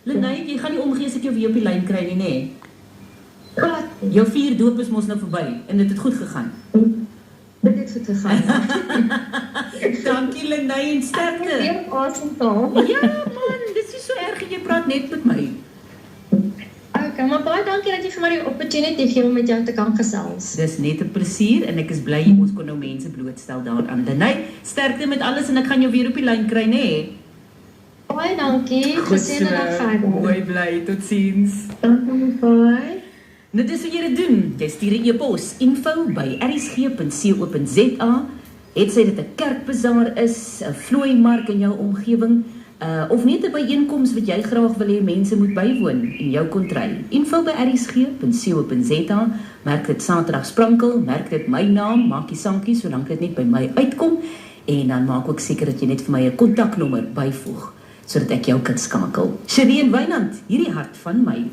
Lenae, jy gaan nie omgee as ek jou weer op die lyn kry nie, nê? Glad nie. Jou 4 doop is mos nou verby en dit het goed gegaan. Dit het goed gegaan. Dankie Lenae en Ek sterkte. moet weer op asemhaal. Ja man, dit is nie so erg en jy praat net met my. Okay, maar baie dankie dat jy vir my die opportunity gee om met jou te kan gesels. Dis net 'n plesier en ek is bly ons kon nou mense blootstel daaraan. Lenae, sterkte met alles en ek gaan jou weer op die lyn kry, nê? Baie dankie. Geseënde dag verder. Mooi bly, totsiens. Dankie, bye. Nou dis wat jy dit doen. Jy stuur 'n e-pos info@rsg.co.za. Het sy dit 'n kerkbazaar is, 'n vlooimark in jou omgewing, of net 'n byeenkoms wat jy graag wil hê mense moet bywoon en jou kon try. info@rsg.co.za. Merk dit Saterdag sprankel, merk dit my naam, maak die sankie solank dit net by my uitkom en dan maak ook seker dat jy net vir my 'n kontaknommer byvoeg sodat ek jou kan skakel. Shireen Wynand, hierdie hart van my.